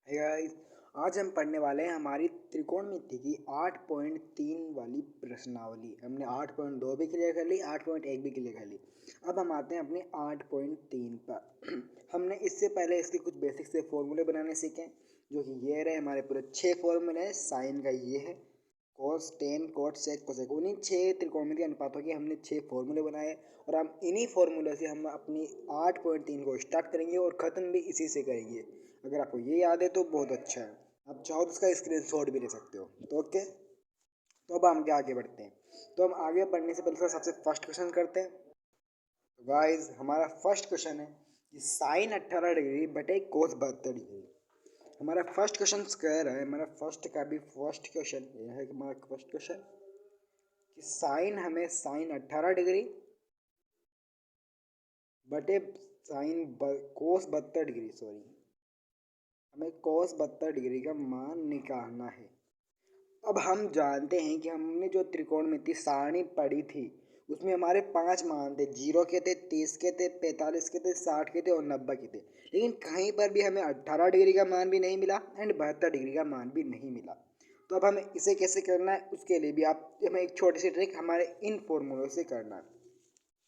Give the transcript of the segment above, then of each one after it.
Hey guys, आज हम पढ़ने वाले हैं हमारी त्रिकोणमिति की 8.3 वाली प्रश्नावली। हमने 8.2 भी क्लियर कर ली, 8.1 भी क्लियर कर ली। अब हम आते हैं अपने 8.3 पर। हमने इससे पहले इसके कुछ बेसिक से फॉर्मूले बनाने सीखे, जो कि ये रहे हमारे पूरे 6 फॉर्मूले हैं। साइन का ये है, कॉस, टेन, कॉट, सेक, कोसेक, उन्हीं 6 त्रिकोणमितीय अनुपातों के हमने 6 फॉर्मूले बनाए और हम इन्हीं फॉर्मूले से हम अपनी 8.3 को स्टार्ट करेंगे और ख़त्म भी इसी से करेंगे। अगर आपको ये याद है तो बहुत अच्छा है, आप चाहो तो इसका स्क्रीनशॉट भी ले सकते हो। तो ओके, तो अब हम आगे बढ़ते हैं। तो हम आगे बढ़ने से पहले सबसे फर्स्ट क्वेश्चन करते हैं। तो गाइज हमारा फर्स्ट क्वेश्चन है कि साइन 18 डिग्री बटे कोस 72 डिग्री। हमारा फर्स्ट क्वेश्चन कह रहा है, हमारा फर्स्ट का भी फर्स्ट क्वेश्चन यह है कि हमारा फर्स्ट क्वेश्चन कि साइन 18 डिग्री बटे कोस 72 डिग्री, सॉरी, हमें कोस 72 डिग्री का मान निकालना है। अब हम जानते हैं कि हमने जो त्रिकोणमिति सारणी पढ़ी थी उसमें हमारे 5 मान थे। 0 के थे, 30 के थे, 45 के थे, 60 के थे और 90 के थे। लेकिन कहीं पर भी हमें 18 डिग्री का मान भी नहीं मिला एंड 72 डिग्री का मान भी नहीं मिला। तो अब हमें इसे कैसे करना है, उसके लिए भी हमें एक छोटी सी ट्रिक हमारे इन फॉर्मूलों से करना है।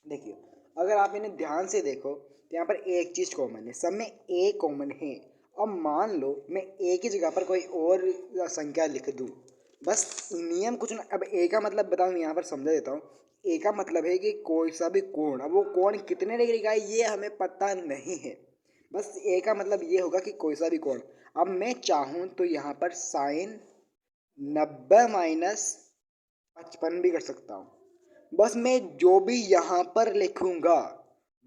देखिए, अगर आप इन्हें ध्यान से देखो तो यहाँ पर एक चीज़ कॉमन है, सब में ए कॉमन है। अब मान लो मैं ए की जगह पर कोई और संख्या लिख दूँ, बस नियम कुछ ना। अब ए का मतलब बताऊँ, यहाँ पर समझा देता हूँ। ए का मतलब है कि कोई सा भी कोण, अब वो कोण कितने डिग्री का है ये हमें पता नहीं है। बस ए का मतलब ये होगा कि कोई सा भी कोण। अब मैं चाहूँ तो यहाँ पर साइन 90 माइनस 55 भी कर सकता हूँ। बस मैं जो भी यहाँ पर लिखूँगा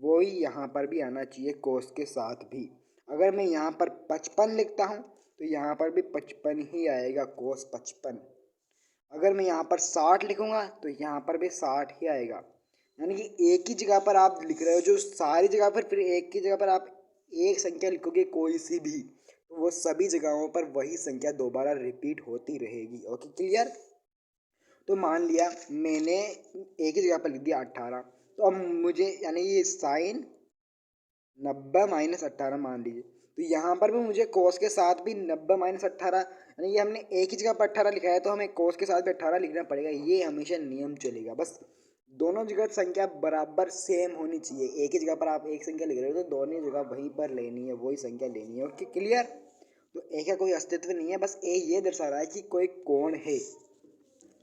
वही यहाँ पर भी आना चाहिए कोस के साथ भी। अगर मैं यहाँ पर 55 लिखता हूँ तो यहाँ पर भी 55 ही आएगा, कोस 55। अगर मैं यहाँ पर 60 लिखूँगा तो यहाँ पर भी 60 ही आएगा। यानी कि एक ही जगह पर आप लिख रहे हो, जो सारी जगह पर फिर एक की जगह पर आप एक संख्या लिखोगे कोई सी भी, तो वो सभी जगहों पर वही संख्या दोबारा रिपीट होती रहेगी। Okay, clear. तो मान लिया मैंने एक ही जगह पर लिख दिया 18, तो अब मुझे यानी ये साइन 90 माइनस 18 मान लीजिए, तो यहाँ पर भी मुझे कोस के साथ भी 90 माइनस 18, यानी ये हमने एक ही जगह पर 18 लिखा है तो हमें कोस के साथ भी 18 लिखना पड़ेगा। ये हमेशा नियम चलेगा, बस दोनों जगह संख्या बराबर सेम होनी चाहिए। एक ही जगह पर आप एक संख्या लिख रहे हो तो दोनों जगह वहीं पर लेनी है, वही संख्या लेनी है। Okay, clear. तो ए का कोई अस्तित्व नहीं है, बस ए ये दर्शा रहा है कि कोई कोण है।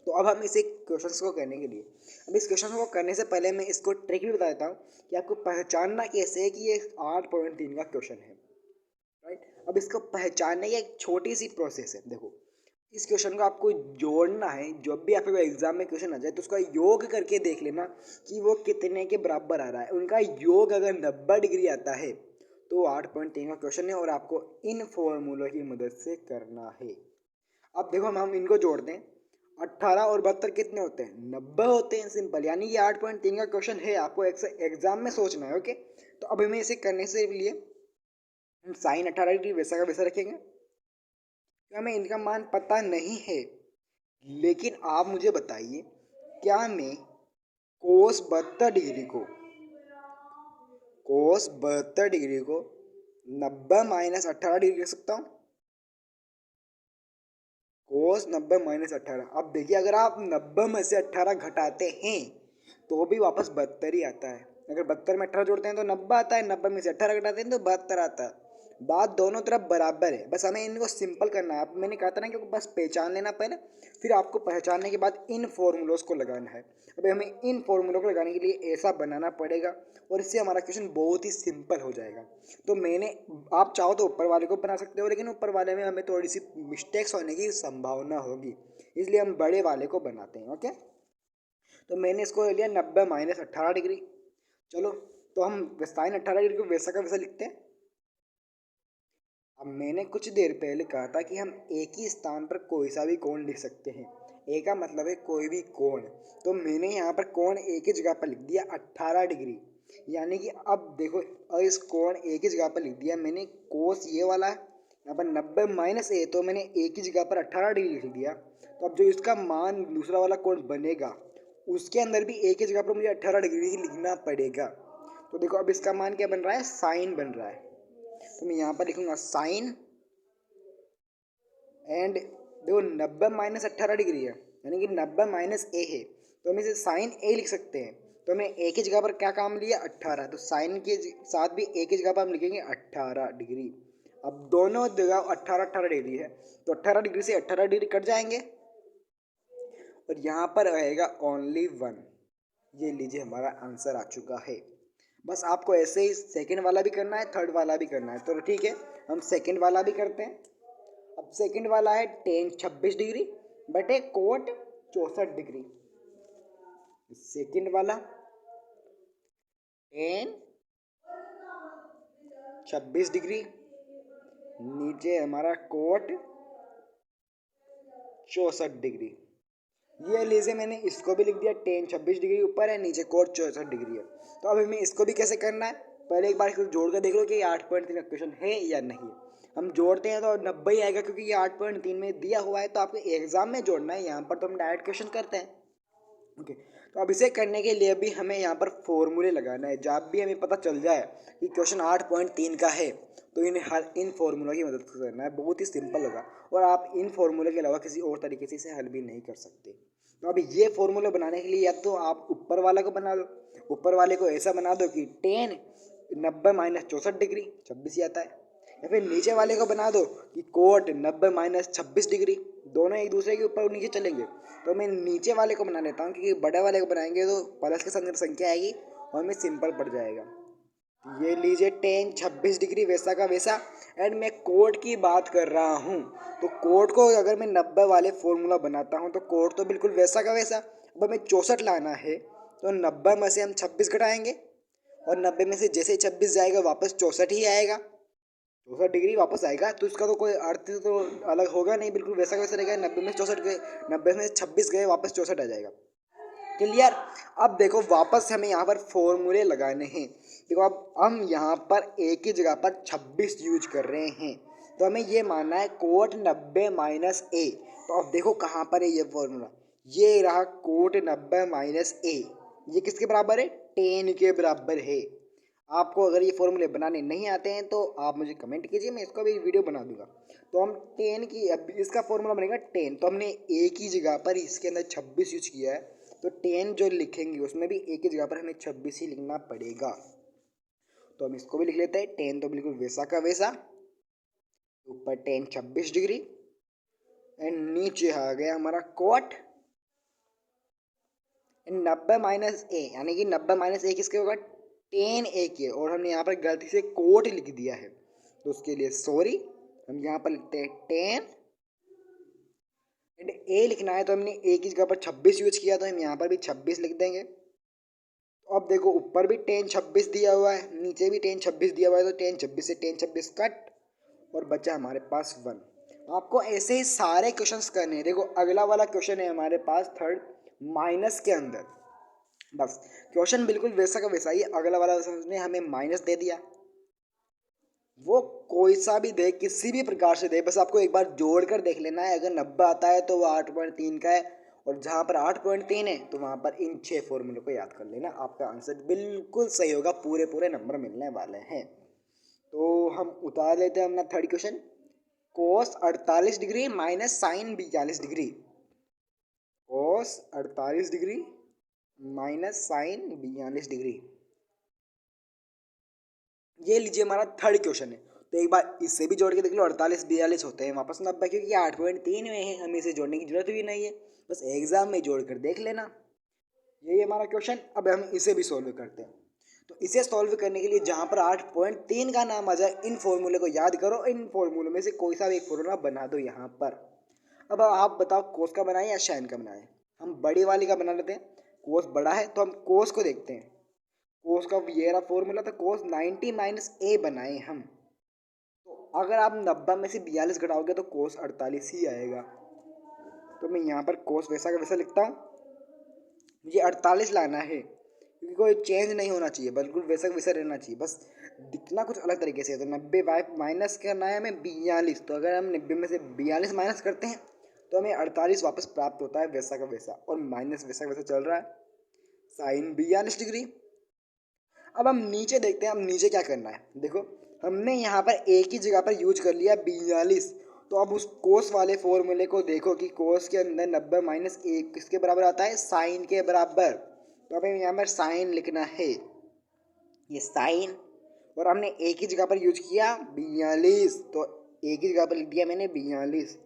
तो अब हम इसे क्वेश्चन को करने के लिए, अब इस क्वेश्चन को करने से पहले मैं इसको ट्रिक भी बता देता हूँ कि आपको पहचानना कैसे है कि ये 8.3 का क्वेश्चन है। राइट, अब इसको पहचानने की एक छोटी सी प्रोसेस है। देखो, इस क्वेश्चन को आपको जोड़ना है। जब भी आपके एग्जाम में क्वेश्चन आ जाए तो उसका योग करके देख लेना कि वो कितने के बराबर आ रहा है। उनका योग अगर 90 डिग्री आता है तो 8.3 का क्वेश्चन है और आपको इन फॉर्मूलों की मदद से करना है। अब देखो, हम इनको जोड़ते हैं। 18 और 72 कितने होते हैं? 90 होते हैं। सिंपल, यानी ये 8.3 का क्वेश्चन है, आपको एग्जाम में सोचना है। ओके, तो अब हमें इसे करने से लिए हम साइन 18 डिग्री वैसा का वैसा रखेंगे। तो हमें इनका मान पता नहीं है, लेकिन आप मुझे बताइए, क्या मैं कोस 72 डिग्री को कोस 72 डिग्री को 90 माइनस 18 डिग्री रख सकता हूँ? कोस 90 माइनस 18, अब देखिए, अगर आप 90 में से 18 घटाते हैं तो भी वापस 72 ही आता है। अगर 72 में 18 जोड़ते हैं तो 90 आता है, 90 में से 18 घटाते हैं तो 72 आता है। बात दोनों तरफ बराबर है, बस हमें इनको सिंपल करना है। अब मैंने कहा था ना कि बस पहचान लेना पहले, फिर आपको पहचानने के बाद इन फॉर्मूलोज को लगाना है। अभी हमें इन फॉर्मूलों को लगाने के लिए ऐसा बनाना पड़ेगा और इससे हमारा क्वेश्चन बहुत ही सिंपल हो जाएगा। तो मैंने, आप चाहो तो ऊपर वाले को बना सकते हो, लेकिन ऊपर वाले में हमें थोड़ी सी मिस्टेक्स होने की संभावना होगी, इसलिए हम बड़े वाले को बनाते हैं। ओके, तो मैंने इसको ले लिया 90 माइनस 18 डिग्री। चलो, तो हम साइन 18 डिग्री को वैसा का वैसा लिखते हैं। अब मैंने कुछ देर पहले कहा था कि हम एक ही स्थान पर कोई सा भी कोण लिख सकते हैं। ए का मतलब है कोई भी कोण। तो मैंने यहाँ पर कोण एक ही जगह पर लिख दिया 18 डिग्री। यानी कि अब देखो, इस कोण एक ही जगह पर लिख दिया मैंने। कोस ये वाला है, यहाँ पर 90 माइनस ए, तो मैंने एक ही जगह पर 18 डिग्री लिख दिया। तो अब जो इसका मान दूसरा वाला कोण बनेगा उसके अंदर भी एक ही जगह पर मुझे 18 डिग्री ही लिखना पड़ेगा। तो देखो, अब इसका मान क्या बन रहा है? साइन बन रहा है। तो मैं यहाँ पर लिखूंगा साइन एंड देखो 90 - 18 डिग्री है, यानी कि 90 - a है, तो हम इसे साइन a लिख सकते हैं। तो हमें a की जगह पर क्या काम लिया, 18, तो साइन के साथ भी a की जगह पर हम लिखेंगे 18 डिग्री। अब दोनों जगह 18 डिग्री है, तो 18 डिग्री से 18 डिग्री कट जाएंगे और यहाँ पर रहेगा ओनली 1। ये लीजिए हमारा आंसर आ चुका है। बस आपको ऐसे ही सेकंड वाला भी करना है, थर्ड वाला भी करना है, तो ठीक है हम सेकंड वाला भी करते हैं। अब सेकंड वाला है टेन 26 डिग्री बटे कोट 64 डिग्री। सेकंड वाला टेन 26 डिग्री, नीचे हमारा कोट 64 डिग्री। ये लीजिए मैंने इसको भी लिख दिया, टेन 26 डिग्री ऊपर है, नीचे कोट 64 डिग्री है। तो अब हमें इसको भी कैसे करना है, पहले एक बार इसको जोड़ कर देख लो कि ये 8.3 का क्वेश्चन है या नहीं। हम जोड़ते हैं तो 90 ही आएगा, क्योंकि ये 8.3 में दिया हुआ है, तो आपको एग्जाम में जोड़ना है, यहाँ पर तो हम डायरेक्ट क्वेश्चन करते हैं। ओके, तो अब इसे करने के लिए भी हमें यहाँ पर फॉर्मूले लगाना है। जब भी हमें पता चल जाए कि क्वेश्चन 8.3 का है, तो इन फॉर्मूलों की मदद से करना है। बहुत ही सिंपल होगा और आप इन फॉर्मूले के अलावा किसी और तरीके से इसे हल भी नहीं कर सकते। तो अभी ये फॉर्मूला बनाने के लिए या तो आप ऊपर वाला को बना दो, ऊपर वाले को ऐसा बना दो कि टेन 90 - 64 डिग्री 26 ही आता है, या फिर नीचे वाले को बना दो कि कोट 90 - 26 डिग्री, दोनों एक दूसरे के ऊपर और नीचे चलेंगे। तो मैं नीचे वाले को बना लेता हूँ, क्योंकि बड़े वाले को बनाएंगे तो प्लस के संग संख्या आएगी और हमें सिंपल पड़ जाएगा। ये लीजिए टेन 26 डिग्री वैसा का वैसा, एंड मैं कोड की बात कर रहा हूँ, तो कोड को अगर मैं 90 वाले फॉर्मूला बनाता हूँ तो कोड तो बिल्कुल वैसा का वैसा। अब हमें 64 लाना है, तो 90 में से हम 26 घटाएंगे और 90 में से जैसे 26 जाएगा वापस 64 ही आएगा, 64 डिग्री वापस आएगा। तो इसका तो कोई अर्थ तो अलग होगा नहीं, बिल्कुल वैसा का वैसा रहेगा। 90 में 64 गए, 90 में 26 गए, वापस 64 आ जाएगा। क्लियर। अब देखो वापस हमें यहाँ पर फॉर्मूले लगाने हैं। देखो अब हम यहाँ पर a की जगह पर 26 यूज कर रहे हैं, तो हमें ये मानना है कोट 90 माइनस a। तो अब देखो कहाँ पर है ये फॉर्मूला, ये रहा कोट 90 माइनस a। ये किसके बराबर है, 10 के बराबर है। आपको अगर ये फॉर्मूले बनाने नहीं आते हैं तो आप मुझे कमेंट कीजिए, मैं इसका भी वीडियो बना दूंगा। तो हम 10 की, अब इसका फॉर्मूला बनेगा 10, तो हमने a की जगह पर इसके अंदर 26 यूज किया है, तो 10 जो लिखेंगे उसमें भी a की जगह पर हमें 26 ही लिखना पड़ेगा। तो हम इसको भी लिख लेते हैं, 10 तो बिल्कुल वैसा का वैसा, ऊपर 10 26 डिग्री, एंड नीचे आ गया हमारा कोट 90 माइनस ए, यानी कि 90 माइनस ए किसके होगा, 10 a के, और हमने यहाँ पर गलती से कोट लिख दिया है, तो उसके लिए सॉरी। हम यहाँ पर लिखते हैं 10 एंड ए लिखना है, तो हमने ए की जगह पर 26 यूज किया, तो हम यहाँ पर भी 26 लिख देंगे। तो अब देखो ऊपर भी 10 26 दिया हुआ है, नीचे भी 10 26 दिया हुआ है, तो 10 26 से 10 26 कट और बचा हमारे पास 1। आपको ऐसे ही सारे क्वेश्चंस करने हैं। देखो अगला वाला क्वेश्चन है हमारे पास थर्ड, माइनस के अंदर। बस क्वेश्चन बिल्कुल वैसा का वैसा ही, अगला वाला उसने हमें माइनस दे दिया, वो कोई सा भी दे, किसी भी प्रकार से दे, बस आपको एक बार जोड़ कर देख लेना है। अगर 90 आता है तो वो 8.3 का है, और जहाँ पर 8.3 है तो वहाँ पर इन 6 फॉर्मूलों को याद कर लेना, आपका आंसर बिल्कुल सही होगा, पूरे पूरे नंबर मिलने वाले हैं। तो हम उतार लेते हैं अपना थर्ड क्वेश्चन, कोस 48 डिग्री माइनस साइन 42 डिग्री। कोस 48 डिग्री माइनस साइन 42 डिग्री, ये लीजिए हमारा थर्ड क्वेश्चन है। तो एक बार इससे भी जोड़ के देख लो, 48 42 होते हैं वापस 90, क्योंकि 8.3 में है, हमें इसे जोड़ने की जरूरत भी नहीं है, बस एग्जाम में जोड़ कर देख लेना। यही हमारा क्वेश्चन। अब हम इसे भी सॉल्व करते हैं। तो इसे सॉल्व करने के लिए जहाँ पर 8.3 का नाम आ जाए, इन फॉर्मूले को याद करो, इन फॉर्मूलों में से कोई सा भी एक फॉर्मूला बना दो यहाँ पर। अब आप बताओ कोस का बनाए या साइन का बनाए। हम बड़ी वाली का बना लेते हैं, कोस बड़ा है तो हम कोस को देखते हैं। कोस का ये रहा फॉर्मूला, था कोस 90 माइनस ए बनाए हम। तो अगर आप 90 में से 42 घटाओगे तो कोस 48 ही आएगा। तो मैं यहाँ पर कोस वैसा का वैसा लिखता हूँ, मुझे 48 लाना है, क्योंकि कोई चेंज नहीं होना चाहिए, बिल्कुल वैसा का वैसा रहना चाहिए, बस दिखना कुछ अलग तरीके से है। तो 90 माइनस करना है हमें 42, तो अगर हम 90 में से 42 माइनस करते हैं तो हमें 48 वापस प्राप्त होता है वैसा का वैसा, और माइनस वैसा का वैसा चल रहा है, साइन 42 डिग्री। अब हम नीचे देखते हैं, हम नीचे क्या करना है। देखो हमने यहाँ पर ए की जगह पर यूज कर लिया 42, तो अब उस कोस वाले फॉर्मूले को देखो कि कोस के अंदर 90 माइनस 1 किसके बराबर आता है, साइन के बराबर। तो हमें यहाँ पर साइन लिखना है, ये साइन, और हमने एक ही जगह पर यूज किया 42, तो एक ही जगह पर लिख दिया मैंने 42।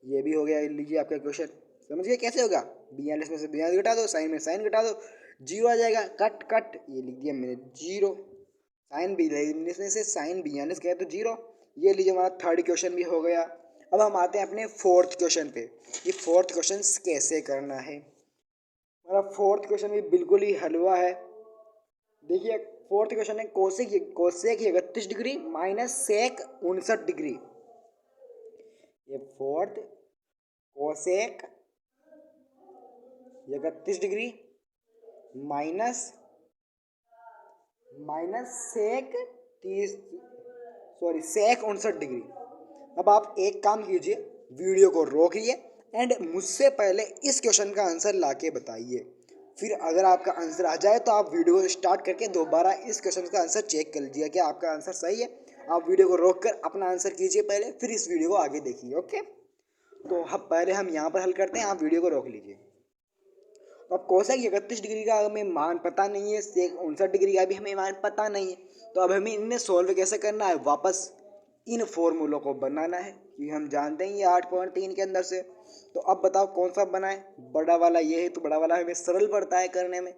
ये भी हो गया, लीजिए आपका क्वेश्चन। समझिए कैसे होगा, 42 में से 42 घटा दो, साइन में साइन घटा दो, जीरो आ जाएगा, कट कट, ये लिख दिया मैंने जीरो। साइन 42 में से साइन 42 गया तो जीरो। ये लीजिए हमारा थर्ड क्वेश्चन भी हो गया। अब हम आते हैं अपने फोर्थ क्वेश्चन पे, ये फोर्थ क्वेश्चन कैसे करना है। हमारा फोर्थ क्वेश्चन भी बिल्कुल ही हलवा है। देखिए फोर्थ क्वेश्चन है cosec 31 degree minus sec 59 degree. ये fourth, cosec 31 degree minus sec 59 degree. अब आप एक काम कीजिए, वीडियो को रोकिए एंड मुझसे पहले इस क्वेश्चन का आंसर लाके बताइए। फिर अगर आपका आंसर आ जाए तो आप वीडियो को स्टार्ट करके दोबारा इस क्वेश्चन का आंसर चेक कर लीजिए कि आपका आंसर सही है। आप वीडियो को रोक कर अपना आंसर कीजिए पहले, फिर इस वीडियो को आगे देखिए। ओके, तो अब पहले हम यहाँ पर हल करते हैं, आप वीडियो को रोक लीजिए। तो अब कोसेक 31 डिग्री का हमें मान पता नहीं है, सेक 59 डिग्री का भी हमें मान पता नहीं है, तो अब हमें इन्हें सॉल्व कैसे करना है, वापस इन फॉर्मूलों को बनाना है कि हम जानते हैं ये 8.3 के अंदर से। तो अब बताओ कौन सा बनाए, बड़ा वाला ये है, तो बड़ा वाला हमें सरल पड़ता है करने में,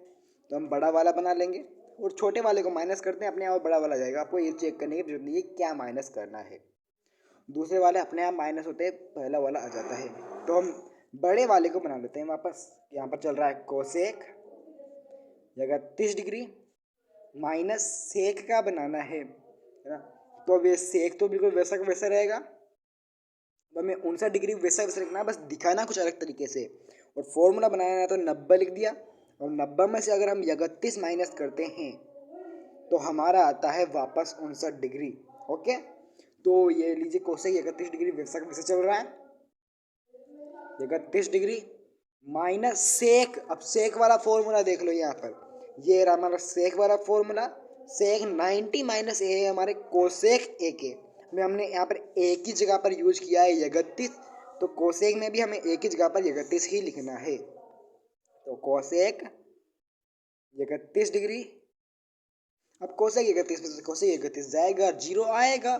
तो हम बड़ा वाला बना लेंगे और छोटे वाले को माइनस करते हैं, अपने आप बड़ा वाला जाएगा। आपको ये चेक करने की जरूरत नहीं है क्या माइनस करना है, दूसरे वाले अपने आप माइनस होते हैं, पहला वाला आ जाता है। तो हम बड़े वाले को बना लेते हैं वापस। यहाँ पर चल रहा है कोसेक 31 डिग्री माइनस सेक का बनाना है ना। तो अब ये सेक तो बिल्कुल वैसा का वैसा रहेगा, तो हमें 59 डिग्री वैसा वैसा लिखना है, बस दिखाना कुछ अलग तरीके से। और फॉर्मूला बनाना है तो 90 लिख दिया, और 90 में से अगर हम 31 माइनस करते हैं तो हमारा आता है वापस 59 डिग्री। ओके, तो ये लीजिए कोसेक 31 डिग्री वैसा का वैसा चल रहा है, 31 डिग्री माइनस सेक। अब सेक वाला फॉर्मूला देख लो यहाँ पर, ये रहा हमारा सेक वाला फॉर्मूला। सेक 90 माइनस ए है हमारे कोसेक ए के, में हमने यहाँ पर एक ही जगह पर यूज किया है 31, तो कोसेक में भी हमें एक ही जगह पर 31 ही लिखना है। तो कोसेक 31 डिग्री, अब कोसेक 31 में से कोसेक 31 जाएगा, जीरो आएगा।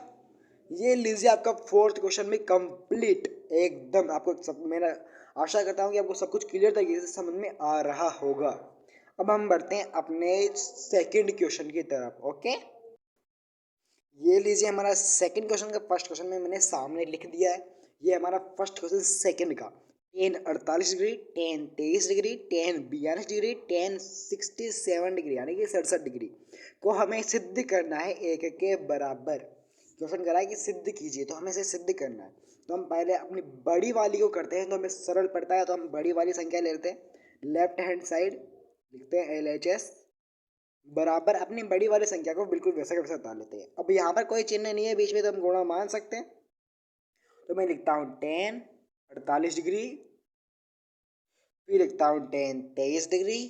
ये लीजिए आपका फोर्थ क्वेश्चन में कंप्लीट एकदम। आपको सब, मैं आशा करता हूँ कि आपको सब कुछ क्लियर तरीके से समझ में आ रहा होगा। अब हम बढ़ते हैं अपने सेकंड क्वेश्चन की तरफ। ओके, ये लीजिए हमारा सेकंड क्वेश्चन का फर्स्ट क्वेश्चन में मैंने सामने लिख दिया है। ये हमारा फर्स्ट क्वेश्चन सेकंड का, ten 48 degree, ten 23 degree, ten 42 degree, ten 67 degree यानी कि 67 डिग्री को हमें सिद्ध करना है एक के बराबर। क्वेश्चन करा है कि सिद्ध कीजिए, तो हमें इसे सिद्ध करना है। तो हम पहले अपनी बड़ी वाली को करते हैं, तो हमें सरल पड़ता है, तो हम बड़ी वाली संख्या ले लेते हैं, लेफ्ट हैंड साइड लिखते हैं LHS बराबर अपनी बड़ी वाली संख्या को बिल्कुल वैसा का वैसा उतार लेते हैं। अब यहाँ पर कोई चिन्ह नहीं है बीच में, तो हम गुणा मान सकते हैं। तो मैं लिखता हूँ टेन 48 डिग्री, फिर लिखता हूँ टेन 23 डिग्री,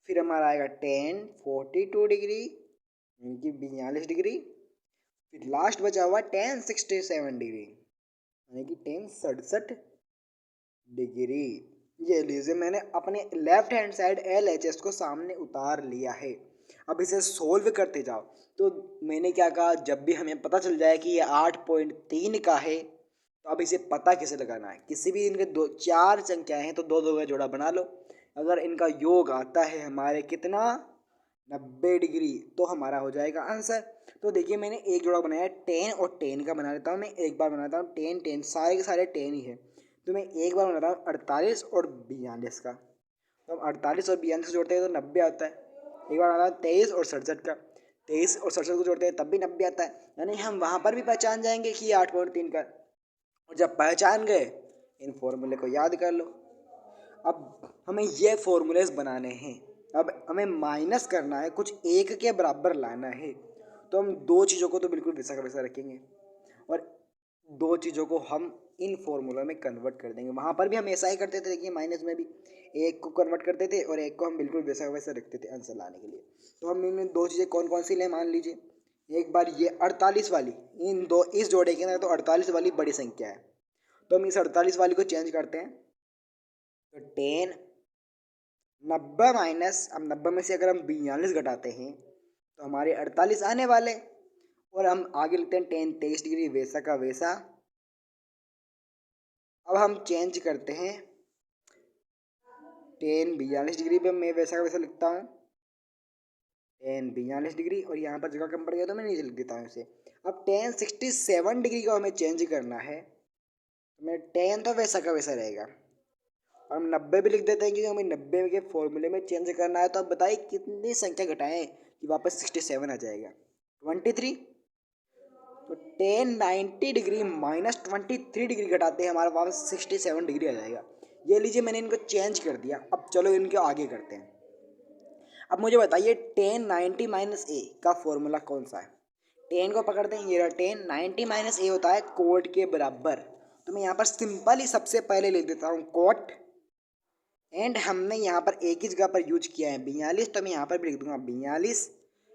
फिर हमारा आएगा टेन 42 डिग्री यानी कि 42 डिग्री, फिर लास्ट बचा हुआ टेन 67 डिग्री यानी कि टेन 67 डिग्री। ये लीजिए मैंने अपने लेफ्ट हैंड साइड LHS को सामने उतार लिया है। अब इसे सोल्व करते जाओ। तो मैंने क्या कहा, जब भी हमें पता चल जाए कि ये 8.3 का है, तो अब इसे पता कैसे लगाना है। किसी भी इनके दो चार संख्याएं हैं तो दो दो का जोड़ा बना लो। अगर इनका योग आता है हमारे कितना 90 डिग्री, तो हमारा हो जाएगा आंसर। तो देखिए मैंने एक जोड़ा बनाया 10 और 10 का बना लेता हूँ। मैं एक बार बनाता हूँ 10 10, सारे के सारे 10 ही है। तो मैं एक बार बनाता हूँ 48 और 42 का, तो हम 48 और 42 जोड़ते हैं तो 90 आता है। एक बार बनाता हूँ 23 और 67 का, 23 और 67 को जोड़ते हैं तब भी 90 आता है। यानी हम वहाँ पर भी पहचान जाएंगे कि ये 8.3 का। और जब पहचान गए, इन फॉर्मूले को याद कर लो। अब हमें ये फॉर्मूलेस बनाने हैं, अब हमें माइनस करना है, कुछ एक के बराबर लाना है। तो हम दो चीज़ों को तो बिल्कुल वैसा का वैसा रखेंगे और दो चीज़ों को हम इन फॉर्मूला में कन्वर्ट कर देंगे। वहाँ पर भी हम ऐसा ही करते थे, देखिए माइनस में भी एक को कन्वर्ट करते थे और एक को हम बिल्कुल वैसा वैसा रखते थे आंसर लाने के लिए। तो हम इनमें दो चीज़ें कौन कौन सी लें, मान लीजिए एक बार ये 48 वाली, इन दो इस जोड़े के अंदर तो 48 वाली बड़ी संख्या है, तो हम इस 48 वाली को चेंज करते हैं। तो 10 90 माइनस, अब 90 में से अगर हम 42 घटाते हैं तो हमारे 48 आने वाले, और हम आगे लिखते हैं 10 23 डिग्री वैसा का वैसा। अब हम चेंज करते हैं 10 42 डिग्री पे मैं वैसा का वैसा लिखता हूँ 10 42 डिग्री, और यहाँ पर जगह कम पड़ गया तो मैं नीचे लिख देता हूँ इसे। अब 10 67 डिग्री को हमें चेंज करना है, तो मैं 10 तो वैसा का वैसा रहेगा, और हम 90 भी लिख देते हैं क्योंकि हमें 90 के फॉर्मूले में चेंज करना है। तो अब बताइए कितनी संख्या घटाएं कि वापस 67 आ जाएगा, 23। तो 10 90 डिग्री माइनस 23 डिग्री घटाते हैं, हमारा वापस 67 डिग्री आ जाएगा। ये लीजिए मैंने इनको चेंज कर दिया। अब चलो इनको आगे करते हैं। अब मुझे बताइए 10 90 माइनस ए का फॉर्मूला कौन सा है। 10 को पकड़ते हैं, ये रहा 10 90 माइनस ए होता है कोट के बराबर। तो मैं यहाँ पर सिंपल ही सबसे पहले लिख देता हूँ कोट, एंड हमने यहाँ पर एक ही जगह पर यूज किया है 42, तो मैं यहाँ पर भी लिख दूंगा 42।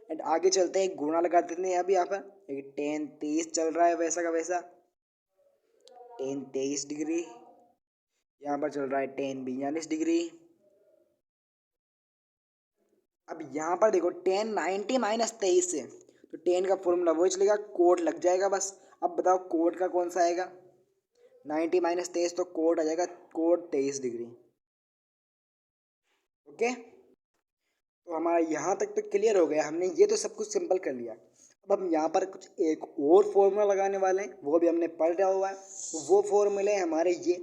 एंड आगे चलते हैं, गुणा लगा देते हैं अभी यहाँ पर, 10 23 चल रहा है वैसा का वैसा, 10 23 डिग्री। यहाँ पर चल रहा है 10 42 डिग्री। अब यहाँ पर देखो 10 90 माइनस 23 से, तो 10 का फॉर्मूला वही चलेगा, कोड लग जाएगा बस। अब बताओ कोड का कौन सा आएगा, 90 माइनस 23, तो कोड आ जाएगा कोड 23 डिग्री। ओके, तो हमारा यहाँ तक तो क्लियर हो गया, हमने ये तो सब कुछ सिंपल कर लिया। अब हम यहाँ पर कुछ एक और फॉर्मूला लगाने वाले हैं, वो भी हमने पढ़ रहा हुआ है। तो वो फॉर्मूले हमारे ये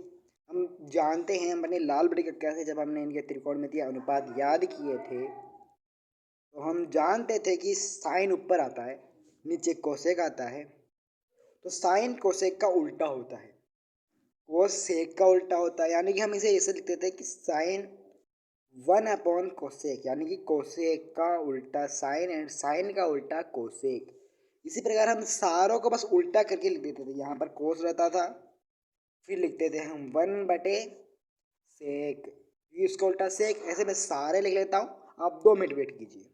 हम जानते हैं, हम अपने लाल बड़ी कक्षा से जब हमने इनके त्रिकोणमितीय अनुपात याद किए थे, तो हम जानते थे कि साइन ऊपर आता है, नीचे कोसेक आता है। तो साइन कोसेक का उल्टा होता है, कोसेक का उल्टा होता है, यानी कि हम इसे ऐसे लिखते थे कि साइन 1 कोसेक, यानी कि कोसेक का उल्टा साइन एंड साइन का उल्टा कोसेक। इसी प्रकार हम सारों को बस उल्टा करके लिख देते थे। यहाँ पर कोस रहता था, फिर लिखते थे हम 1/सेक, इसका उल्टा सेक। ऐसे मैं सारे लिख लेता हूँ, आप 2 मिनट वेट कीजिए।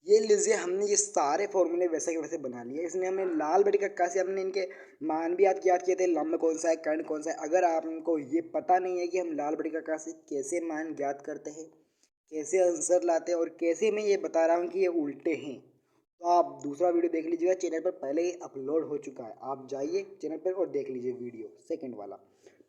ये लीजिए हमने ये सारे फॉर्मूले वैसे के वैसे बना लिए। इसने हमने लाल बड़ी कक्का से हमने इनके मान भी याद किए थे, लंब कौन सा है, कर्ण कौन सा है। अगर आपको ये पता नहीं है कि हम लाल बड़ी कक्का से कैसे मान ज्ञात करते हैं, कैसे आंसर लाते हैं, और कैसे मैं ये बता रहा हूँ कि ये उल्टे हैं, तो आप दूसरा वीडियो देख लीजिएगा, चैनल पर पहले ही अपलोड हो चुका है। आप जाइए चैनल पर और देख लीजिए वीडियो सेकंड वाला।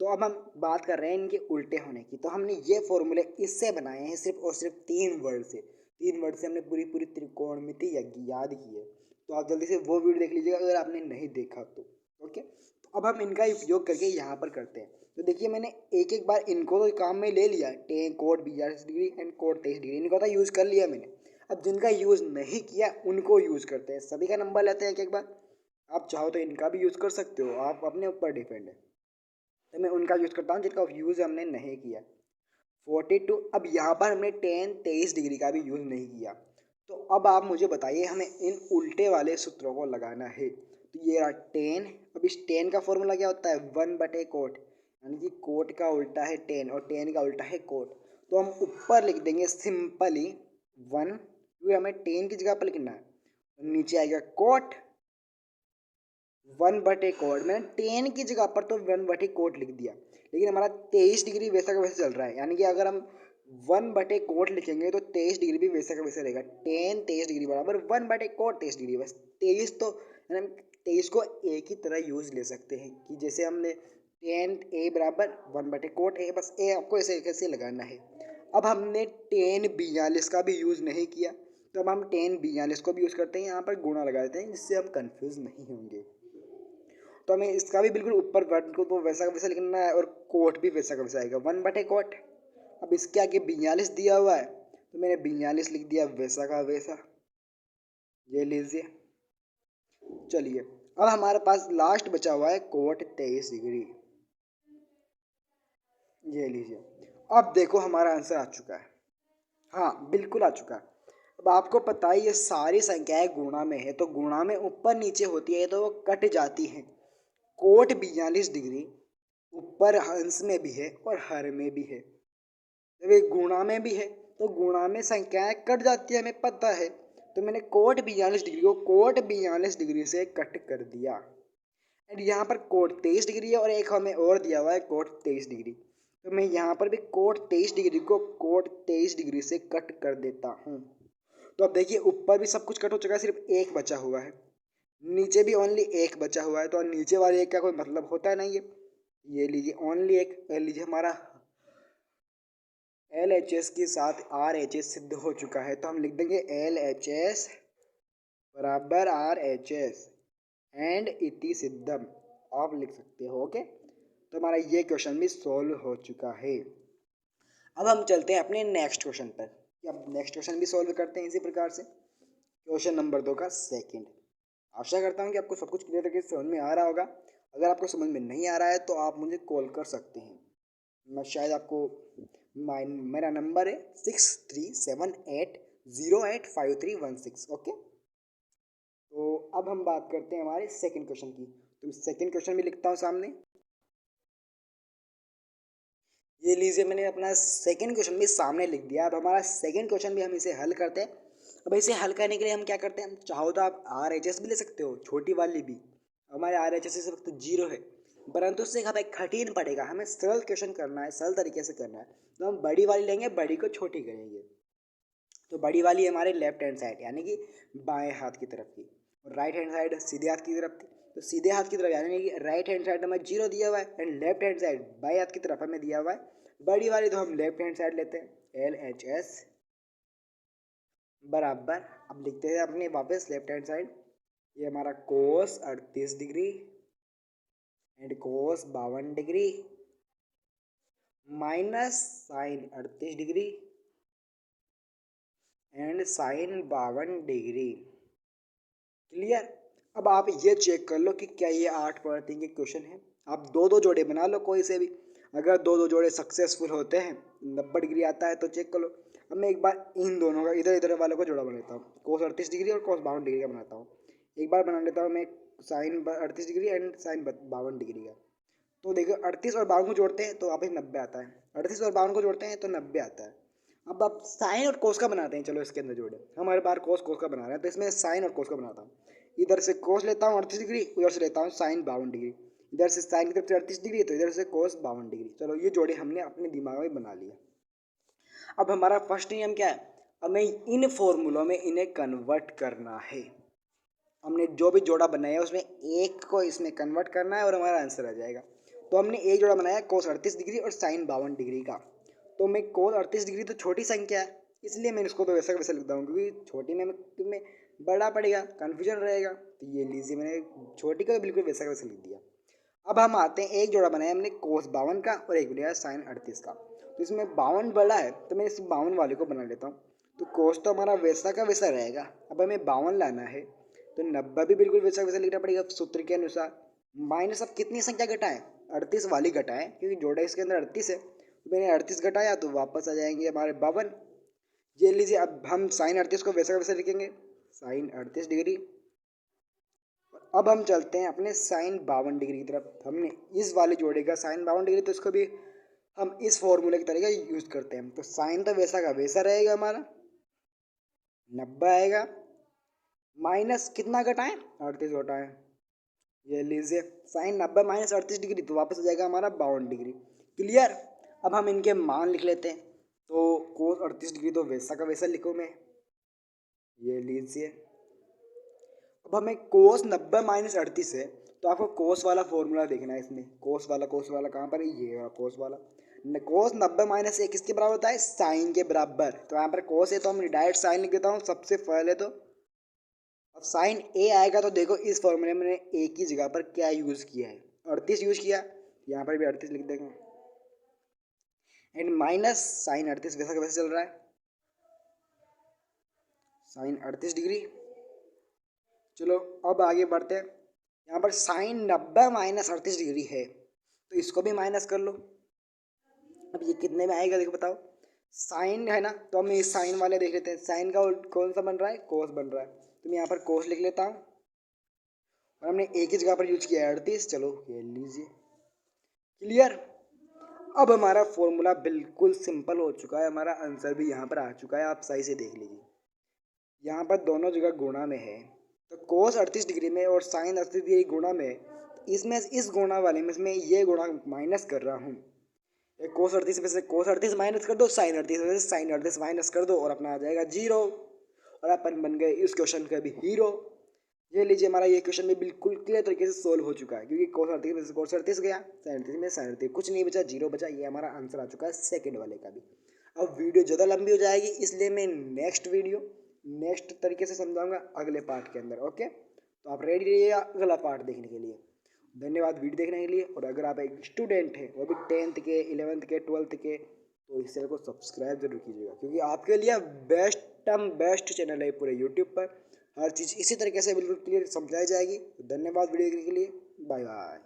तो अब हम बात कर रहे हैं इनके उल्टे होने की। तो हमने ये फॉर्मूले इससे बनाए हैं, सिर्फ और सिर्फ 3 वर्ड से। 3 वर्ड से हमने पूरी पूरी त्रिकोणमिति याद की है। तो आप जल्दी से वो वीडियो देख लीजिएगा अगर आपने नहीं देखा तो। ओके, तो अब हम इनका उपयोग करके यहाँ पर करते हैं। तो देखिए मैंने एक एक बार इनको तो काम में ले लिया, cot 42 degree and cot 23 degree, इनको तो यूज़ कर लिया मैंने। अब जिनका यूज़ नहीं किया उनको यूज़ करते हैं। सभी का नंबर लेते हैं एक एक बार। आप चाहो तो इनका भी यूज़ कर सकते हो, आप अपने ऊपर डिपेंड है। तो मैं उनका यूज़ करता हूँ जिनका यूज़ हमने नहीं किया। 42, अब यहाँ पर हमने 10 23 डिग्री का भी यूज़ नहीं किया। तो अब आप मुझे बताइए हमें इन उल्टे वाले सूत्रों को लगाना है। तो ये रहा 10। अब इस 10 का फॉर्मूला क्या होता है, 1/कोट, यानी कि कोट का उल्टा है 10 और 10 का उल्टा है कोट। तो हम ऊपर लिख देंगे सिंपली 1, क्योंकि हमें 10 की जगह पर लिखना है। नीचे आएगा कोट 1/कोट। मैंने 10 की जगह पर तो 1/कोट लिख दिया, लेकिन हमारा 23 डिग्री वैसा का वैसा चल रहा है, यानी कि अगर हम 1/कोट लिखेंगे तो 23 डिग्री भी वैसा का वैसा रहेगा। 10 23 डिग्री बराबर 1/कोट 23 डिग्री। बस 23 तो 23 को एक ही तरह यूज ले सकते हैं कि जैसे हमने 10 ए बराबर 1/कोट ए, बस ए आपको ऐसे कैसे लगाना है। अब हमने 10 42 का भी यूज़ नहीं किया, तो अब हम 10 42 को भी यूज़ करते हैं, यहाँ पर गुणा लगा देते हैं जिससे हम कंफ्यूज नहीं होंगे। तो हमें इसका भी बिल्कुल ऊपर वर्ड को तो वैसा का वैसा लिखना है, और कोट भी वैसा का वैसा आएगा 1/कोट। अब इसके आगे 42 दिया हुआ है, तो मैंने 42 लिख दिया वैसा का वैसा। ये लीजिए। चलिए अब हमारे पास लास्ट बचा हुआ है कोट 23 डिग्री। ये लीजिए, अब देखो हमारा आंसर आ चुका है। हाँ बिल्कुल आ चुका है। अब आपको पता है ये सारी संख्याएं गुणा में है, तो गुणा में ऊपर नीचे होती है तो वो कट जाती हैं। कोट 42 डिग्री ऊपर अंश में भी है और हर में भी है। जब ये गुणा में भी है तो गुणा में संख्याएं कट जाती है, हमें पता है। तो मैंने कोट 42 डिग्री को कोट 42 डिग्री से कट कर दिया। एंड यहाँ पर कोट 23 डिग्री है और एक हमें और दिया हुआ है कोट 23 डिग्री। तो मैं यहाँ पर भी कोट 23 डिग्री को कोट 23 डिग्री से कट कर देता हूँ। तो अब देखिए ऊपर भी सब कुछ कट हो चुका है, सिर्फ एक बचा हुआ है। नीचे भी ओनली एक बचा हुआ है। तो नीचे वाले एक का कोई मतलब होता है नहीं है। ये लीजिए ओनली एक, लीजिए हमारा LHS के साथ RHS सिद्ध हो चुका है। तो हम लिख देंगे LHS बराबर RHS एंड इति सिद्धम, आप लिख सकते हो। ओके, तो हमारा ये क्वेश्चन भी सॉल्व हो चुका है। अब हम चलते हैं अपने नेक्स्ट क्वेश्चन पर। अब नेक्स्ट क्वेश्चन भी सॉल्व करते हैं इसी प्रकार से। क्वेश्चन नंबर 2 का सेकंड। आशा करता हूँ कि आपको सब कुछ क्लियर करके समझ में आ रहा होगा। अगर आपको समझ में नहीं आ रहा है तो आप मुझे कॉल कर सकते हैं। मैं शायद आपको मेरा नंबर है 6378085316। ओके, तो अब हम बात करते हैं हमारे सेकंड क्वेश्चन की। तो सेकंड क्वेश्चन भी लिखता हूँ सामने। ये लीजिए मैंने अपना सेकंड क्वेश्चन भी सामने लिख दिया। अब हमारा सेकंड क्वेश्चन भी हम इसे हल करते हैं। अब इसे हल करने के लिए हम क्या करते हैं, हम चाहो तो आप RHS भी ले सकते हो, छोटी वाली भी। हमारे RHS इस वक्त 0 है, परंतु उससे हमें कठिन पड़ेगा, हमें सरल क्वेश्चन करना है, सरल तरीके से करना है। तो हम बड़ी वाली लेंगे, बड़ी को छोटी करेंगे। तो बड़ी वाली हमारे लेफ्ट हैंड साइड यानी कि बाएं हाथ की तरफ की, और राइट हैंड साइड सीधे हाथ की तरफ थी। तो सीधे हाथ की तरफ यानी कि राइट हैंड साइड हमें 0 दिया हुआ है एंड लेफ्ट हैंड साइड बाएं हाथ की तरफ हमें दिया हुआ है बड़ी वाली। तो हम लेफ्ट हैंड साइड लेते हैं, LHS बराबर, अब लिखते हैं अपने वापस लेफ्ट हैंड साइड। ये हमारा cos 38 degree and cos 52 degree minus sine 38 degree and sine 52 degree. Clear. अब आप ये चेक कर लो कि क्या ये 8 पॉइंट के क्वेश्चन है। आप दो दो जोड़े बना लो कोई से भी। अगर दो दो जोड़े सक्सेसफुल होते हैं, 90 डिग्री आता है तो चेक कर लो। अब मैं एक बार इन दोनों का इधर इधर वालों को जोड़ा बना लेता हूँ, कोस 38 डिग्री और कोस 52 डिग्री का बनाता हूँ। एक बार बना लेता हूँ मैं sine 38 degree and sine 52 degree का। तो देखो 38 और 52 को जोड़ते हैं तो वापस 90 आता है, 38 और 52 को जोड़ते हैं तो 90 आता है। अब आप साइन और कोस का बनाते हैं। चलो इसके अंदर जोड़े, हम हर बार कोस कोस का बना रहे हैं तो इसमें साइन और कोस का बनाता हूँ। इधर से कोस लेता हूँ 38 डिग्री, उधर से लेता हूँ साइन 52 डिग्री। इधर से साइन की तरफ से 38 डिग्री तो इधर से कोस 52 डिग्री। चलो ये जोड़े हमने अपने दिमाग में बना लिया। अब हमारा फर्स्ट नियम क्या है, हमें इन फॉर्मूलों में इन्हें कन्वर्ट करना है। हमने जो भी जोड़ा बनाया है उसमें एक को इसमें कन्वर्ट करना है और हमारा आंसर आ जाएगा। तो हमने एक जोड़ा बनाया कोस 38 डिग्री और साइन 52 डिग्री का। तो मैं कोस 38 डिग्री तो छोटी संख्या है, इसलिए मैं इसको तो वैसा वैसा लिखता हूँ, क्योंकि छोटी में तुम्हें बड़ा पड़ेगा, कन्फ्यूजन रहेगा। तो ये लीजिए मैंने छोटी का बिल्कुल वैसा वैसा लिख दिया। अब हम आते हैं, एक जोड़ा बनाया हमने कोस 52 का और एक बनाया साइन 38 का। तो इसमें 52 बड़ा है तो मैं इस 52 वाले को बना लेता हूँ। तो कोस तो हमारा वैसा का वैसा रहेगा। अब हमें 52 लाना है तो 90 भी बिल्कुल वैसा वैसा लिखना पड़ेगा सूत्र के अनुसार। माइनस अब कितनी संख्या घटाएं, 38 वाली घटाएं, क्योंकि जोड़ा इसके अंदर 38 है। तो मैंने 38 घटाया तो वापस आ जाएंगे हमारे 52। ये लीजिए अब हम साइन 38 को वैसा वैसा लिखेंगे, साइन 38 डिग्री। अब हम चलते हैं अपने साइन 52 डिग्री की तरफ। हमने इस वाले जोड़े का साइन 52 डिग्री, तो इसको भी हम इस फॉर्मूले की तरीका यूज करते हैं। तो साइन तो वैसा का वैसा रहेगा हमारा, 90 आएगा, माइनस कितना घटाएं, 38 घटाएं। ये लीजिए साइन 90 माइनस 38 डिग्री तो वापस आ जाएगा हमारा 52 डिग्री। क्लियर। अब हम इनके मान लिख लेते हैं। तो कोस 38 डिग्री तो वैसा का वैसा लिखूँ मैं, ये लीजिए। अब हमें कोस 90 माइनस 38 है तो आपको कोस वाला फॉर्मूला देखना है। इसमें कोस वाला कहाँ पर है, ये वाला कोस वाला। कोस 90 माइनस ए किसके बराबर होता है, साइन के बराबर। तो यहाँ पर कोस है तो हम डायरेक्ट साइन लिख देता हूँ सबसे पहले। तो अब साइन ए आएगा तो देखो इस फॉर्मूले में मैंने ए की जगह पर क्या यूज़ किया है, 38 यूज़ किया, यहाँ पर भी 38 लिख देंगे। एंड माइनस साइन 38 वैसा का वैसा चल रहा है, साइन 38 डिग्री। चलो अब आगे बढ़ते हैं। यहाँ पर साइन 90 माइनस 38 डिग्री है तो इसको भी माइनस कर लो। अब ये कितने में आएगा देखो बताओ, साइन है ना, तो हम इस साइन वाले देख लेते हैं। साइन का कौन सा बन रहा है, कोस बन रहा है। तो मैं यहाँ पर कोस लिख लेता हूँ और हमने एक ही जगह पर यूज किया है 38। चलो ये लीजिए, क्लियर। अब हमारा फॉर्मूला बिल्कुल सिंपल हो चुका है, हमारा आंसर भी यहाँ पर आ चुका है, आप सही से देख लीजिए। यहाँ पर दोनों जगह गुणा में है, तो कोस 38 डिग्री में और साइन 38 डिग्री गुणा में, इसमें इस गुणा वाले में इसमें ये गुणा माइनस कर रहा हूँ। कोस 38 में से कोस 38 माइनस कर दो, साइन 38 में से साइन 38 माइनस कर दो और अपना आ जाएगा 0। और अपन बन गए इस क्वेश्चन के भी हीरो। ये लीजिए, हमारा ये क्वेश्चन भी बिल्कुल क्लियर तरीके से सोल्व हो चुका है, क्योंकि कोस 38 में से कोस 38 गया, साइन 38 में साइन 38, कुछ नहीं बचा, 0 बचा। ये हमारा आंसर आ चुका है सेकंड वाले का भी। अब वीडियो ज़्यादा लंबी हो जाएगी, इसलिए मैं नेक्स्ट तरीके से समझाऊंगा अगले पार्ट के अंदर। ओके, तो आप रेडी रहिएगा अगला पार्ट देखने के लिए। धन्यवाद वीडियो देखने के लिए। और अगर आप एक स्टूडेंट हैं, वो भी 10th के, 11th के, 12th के, तो इस चैनल को सब्सक्राइब जरूर कीजिएगा, क्योंकि आपके लिए बेस्ट चैनल है पूरे यूट्यूब पर। हर चीज़ इसी तरीके से बिल्कुल क्लियर समझाई जाएगी। धन्यवाद वीडियो देखने के लिए। Bye bye.